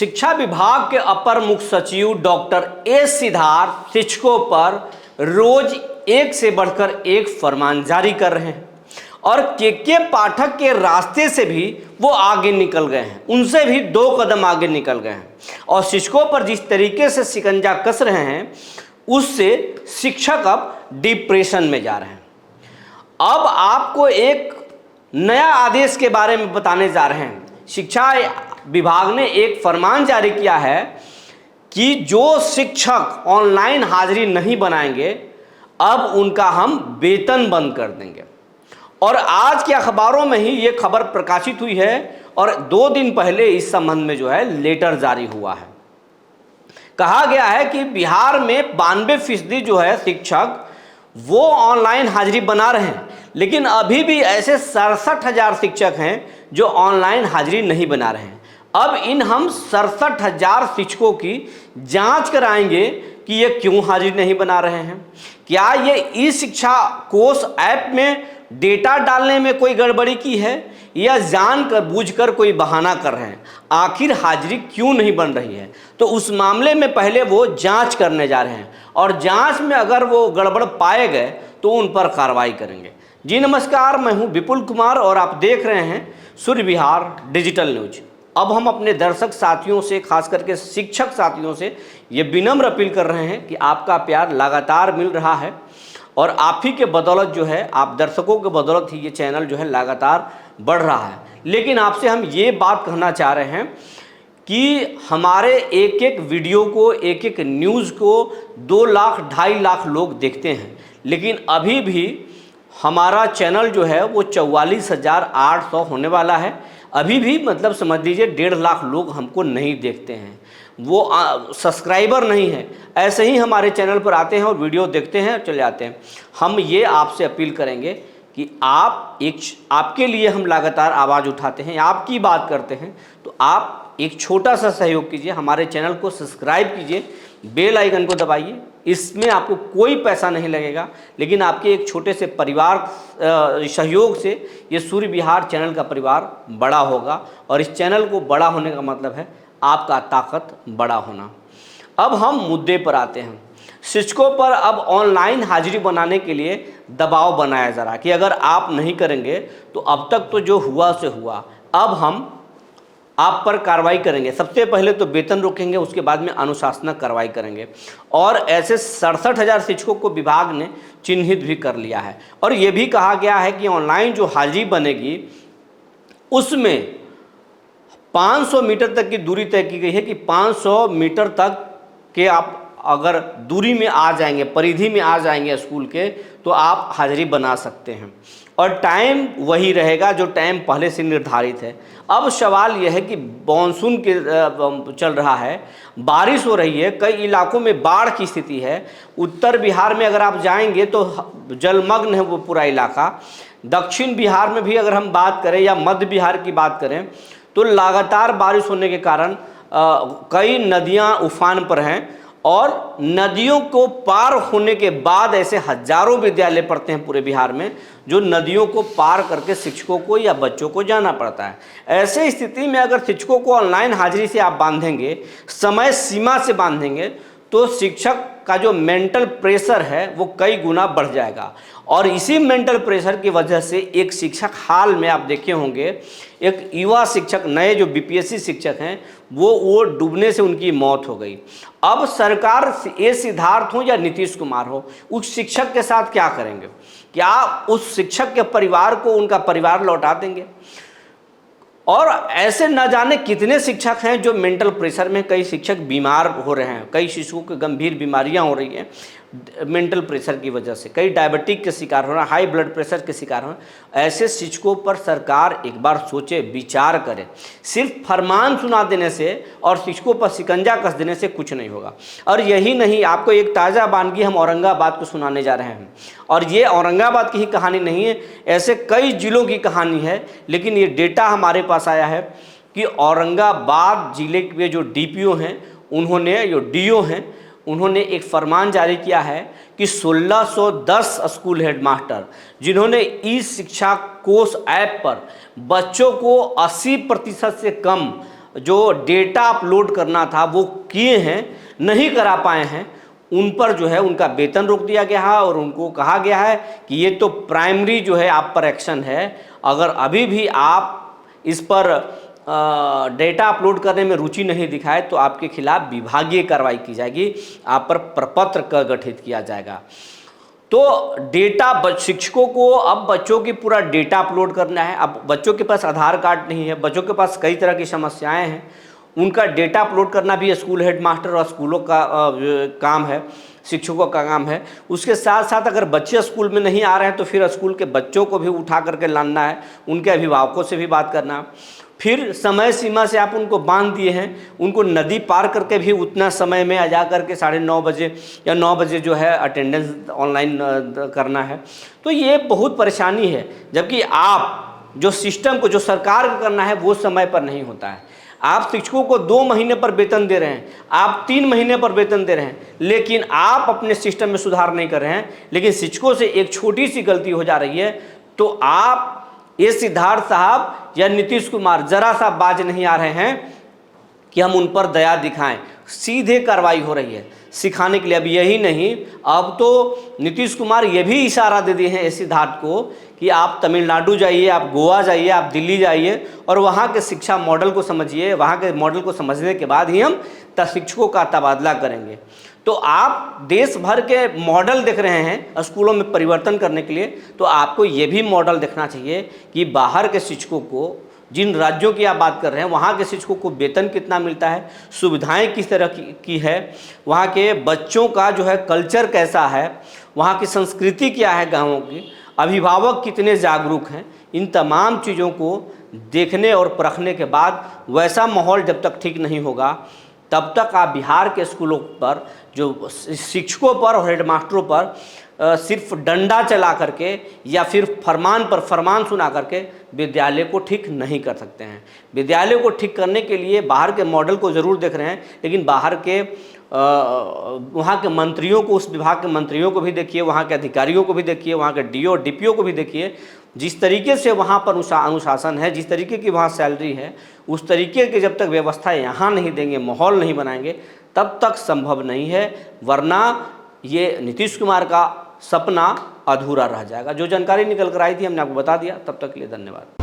शिक्षा विभाग के अपर मुख्य सचिव डॉक्टर एस सिद्धार्थ शिक्षकों पर रोज एक से बढ़कर एक फरमान जारी कर रहे हैं और के पाठक के रास्ते से भी वो आगे निकल गए हैं, उनसे भी 2 कदम आगे निकल गए हैं और शिक्षकों पर जिस तरीके से शिकंजा कस रहे हैं उससे शिक्षक अब डिप्रेशन में जा रहे हैं। अब आपको एक नया आदेश के बारे में बताने जा रहे हैं। शिक्षा विभाग ने एक फरमान जारी किया है कि जो शिक्षक ऑनलाइन हाजिरी नहीं बनाएंगे अब उनका हम वेतन बंद कर देंगे। और आज के अखबारों में ही ये खबर प्रकाशित हुई है और 2 दिन पहले इस संबंध में जो है लेटर जारी हुआ है। कहा गया है कि बिहार में 92% जो है शिक्षक वो ऑनलाइन हाजिरी बना रहे हैं, लेकिन अभी भी ऐसे 67,000 शिक्षक हैं जो ऑनलाइन हाजिरी नहीं बना रहे हैं। अब इन हम 67,000 शिक्षकों की जांच कराएंगे कि ये क्यों हाजिरी नहीं बना रहे हैं। क्या ये ई शिक्षा कोष ऐप में डेटा डालने में कोई गड़बड़ी की है या जानकर बूझकर कोई बहाना कर रहे हैं, आखिर हाजिरी क्यों नहीं बन रही है। तो उस मामले में पहले वो जांच करने जा रहे हैं और जांच में अगर वो गड़बड़ पाए गए तो उन पर कार्रवाई करेंगे। जी नमस्कार, मैं हूं विपुल कुमार और आप देख रहे हैं सूर्य विहार डिजिटल न्यूज। अब हम अपने दर्शक साथियों से, खास करके शिक्षक साथियों से ये विनम्र अपील कर रहे हैं कि आपका प्यार लगातार मिल रहा है और आप ही के बदौलत जो है, आप दर्शकों के बदौलत ही ये चैनल जो है लगातार बढ़ रहा है। लेकिन आपसे हम ये बात कहना चाह रहे हैं कि हमारे एक एक वीडियो को, एक एक न्यूज़ को 2 लाख 2.5 लाख लोग देखते हैं, लेकिन अभी भी हमारा चैनल जो है वो 44,800 होने वाला है। अभी भी मतलब समझ लीजिए 1.5 लाख लोग हमको नहीं देखते हैं, वो सब्सक्राइबर नहीं है। ऐसे ही हमारे चैनल पर आते हैं और वीडियो देखते हैं और चले जाते हैं। हम ये आपसे अपील करेंगे कि आपके लिए हम लगातार आवाज़ उठाते हैं, आपकी बात करते हैं, तो आप एक छोटा सा सहयोग कीजिए, हमारे चैनल को सब्सक्राइब कीजिए, बेल आइकन को दबाइए। इसमें आपको कोई पैसा नहीं लगेगा, लेकिन आपके एक छोटे से परिवार सहयोग से ये सूर्य विहार चैनल का परिवार बड़ा होगा और इस चैनल को बड़ा होने का मतलब है आपका ताकत बड़ा होना। अब हम मुद्दे पर आते हैं। शिक्षकों पर अब ऑनलाइन हाजिरी बनाने के लिए दबाव बनाया जा रहा है कि अगर आप नहीं करेंगे तो अब तक तो जो हुआ से हुआ, अब हम आप पर कार्रवाई करेंगे। सबसे पहले तो वेतन रोकेंगे, उसके बाद में अनुशासनिक कार्रवाई करेंगे और ऐसे 67,000 शिक्षकों को विभाग ने चिन्हित भी कर लिया है। और ये भी कहा गया है कि ऑनलाइन जो हाजिरी बनेगी उसमें 500 मीटर तक की दूरी तय की गई है कि 500 मीटर तक के आप अगर दूरी में आ जाएंगे, परिधि में आ जाएंगे स्कूल के, तो आप हाजिरी बना सकते हैं और टाइम वही रहेगा जो टाइम पहले से निर्धारित है। अब सवाल यह है कि मानसून के चल रहा है, बारिश हो रही है, कई इलाकों में बाढ़ की स्थिति है। उत्तर बिहार में अगर आप जाएंगे तो जलमग्न है वो पूरा इलाका। दक्षिण बिहार में भी अगर हम बात करें या मध्य बिहार की बात करें तो लगातार बारिश होने के कारण कई नदियां उफान पर हैं और नदियों को पार होने के बाद ऐसे हजारों विद्यालय पढ़ते हैं पूरे बिहार में जो नदियों को पार करके शिक्षकों को या बच्चों को जाना पड़ता है। ऐसे स्थिति में अगर शिक्षकों को ऑनलाइन हाजिरी से आप बांधेंगे, समय सीमा से बांधेंगे, तो शिक्षक का जो मेंटल प्रेशर है वो कई गुना बढ़ जाएगा। और इसी मेंटल प्रेशर की वजह से एक शिक्षक, हाल में आप देखे होंगे एक युवा शिक्षक, नए जो बीपीएससी शिक्षक हैं वो डूबने से उनकी मौत हो गई। अब सरकार ये सिद्धार्थ हो या नीतीश कुमार हो, उस शिक्षक के साथ क्या करेंगे? क्या उस शिक्षक के परिवार को उनका परिवार लौटा देंगे? और ऐसे न जाने कितने शिक्षक हैं जो मेंटल प्रेशर में, कई शिक्षक बीमार हो रहे हैं, कई शिशुओं को गंभीर बीमारियां हो रही हैं मेंटल प्रेशर की वजह से, कई डायबिटिक के शिकार हो रहे हैं, हाई ब्लड प्रेशर के शिकार हो रहे हैं। ऐसे शिक्षकों पर सरकार एक बार सोचे, विचार करे। सिर्फ फरमान सुना देने से और शिक्षकों पर शिकंजा कस देने से कुछ नहीं होगा। और यही नहीं, आपको एक ताज़ा वानगी हम औरंगाबाद को सुनाने जा रहे हैं और ये औरंगाबाद की ही कहानी नहीं है, ऐसे कई जिलों की कहानी है। लेकिन ये डेटा हमारे पास आया है कि औरंगाबाद जिले के जो डीपीओ हैं उन्होंने, जो डीओ हैं, उन्होंने एक फरमान जारी किया है कि 1610 स्कूल हेडमास्टर जिन्होंने ई शिक्षा कोष ऐप पर बच्चों को 80% से कम जो डेटा अपलोड करना था वो किए हैं, नहीं करा पाए हैं, उन पर जो है उनका वेतन रोक दिया गया है और उनको कहा गया है कि ये तो प्राइमरी जो है आप पर एक्शन है, अगर अभी भी आप इस पर डेटा अपलोड करने में रुचि नहीं दिखाए तो आपके खिलाफ विभागीय कार्रवाई की जाएगी, आप पर प्रपत्र गठित किया जाएगा। तो डेटा शिक्षकों को अब बच्चों की पूरा डेटा अपलोड करना है। अब बच्चों के पास आधार कार्ड नहीं है, बच्चों के पास कई तरह की समस्याएं हैं, उनका डेटा अपलोड करना भी स्कूल हेडमास्टर और स्कूलों का काम है, शिक्षकों का काम है। उसके साथ साथ अगर बच्चे स्कूल में नहीं आ रहे हैं तो फिर स्कूल के बच्चों को भी उठा करके लाना है, उनके अभिभावकों से भी बात करना है। फिर समय सीमा से आप उनको बांध दिए हैं, उनको नदी पार करके भी उतना समय में आ जा करके 9:30 बजे या 9 बजे जो है अटेंडेंस ऑनलाइन करना है। तो ये बहुत परेशानी है, जबकि आप जो सिस्टम को जो सरकार को करना है वो समय पर नहीं होता है। आप शिक्षकों को 2 महीने पर वेतन दे रहे हैं, आप 3 महीने पर वेतन दे रहे हैं, लेकिन आप अपने सिस्टम में सुधार नहीं कर रहे हैं। लेकिन शिक्षकों से एक छोटी सी गलती हो जा रही है तो आप ये सिद्धार्थ साहब या नीतीश कुमार जरा सा बाज नहीं आ रहे हैं कि हम उन पर दया दिखाएं, सीधे कार्रवाई हो रही है सिखाने के लिए। अब यही नहीं, अब तो नीतीश कुमार ये भी इशारा दे दिए हैं सिद्धार्थ को कि आप तमिलनाडु जाइए, आप गोवा जाइए, आप दिल्ली जाइए और वहाँ के शिक्षा मॉडल को समझिए, वहाँ के मॉडल को समझने के बाद ही हम शिक्षकों का तबादला करेंगे। तो आप देश भर के मॉडल देख रहे हैं स्कूलों में परिवर्तन करने के लिए, तो आपको ये भी मॉडल देखना चाहिए कि बाहर के शिक्षकों को, जिन राज्यों की आप बात कर रहे हैं वहाँ के शिक्षकों को वेतन कितना मिलता है, सुविधाएं किस तरह की है, वहाँ के बच्चों का जो है कल्चर कैसा है, वहाँ की संस्कृति क्या है, गाँवों की अभिभावक कितने जागरूक हैं, इन तमाम चीज़ों को देखने और परखने के बाद वैसा माहौल जब तक ठीक नहीं होगा तब तक आप बिहार के स्कूलों पर, जो शिक्षकों पर और हेडमास्टरों पर सिर्फ डंडा चला करके या फिर फरमान पर फरमान सुना करके विद्यालय को ठीक नहीं कर सकते हैं। विद्यालय को ठीक करने के लिए बाहर के मॉडल को ज़रूर देख रहे हैं, लेकिन बाहर के वहाँ के मंत्रियों को, उस विभाग के मंत्रियों को भी देखिए, वहाँ के अधिकारियों को भी देखिए, वहाँ के डीओ डीपीओ को भी देखिए। जिस तरीके से वहाँ पर अनुशासन है, जिस तरीके की वहाँ सैलरी है, उस तरीके की जब तक व्यवस्था यहाँ नहीं देंगे, माहौल नहीं बनाएंगे, तब तक संभव नहीं है। वरना ये नीतीश कुमार का सपना अधूरा रह जाएगा। जो जानकारी निकल कर आई थी हमने आपको बता दिया। तब तक के लिए धन्यवाद।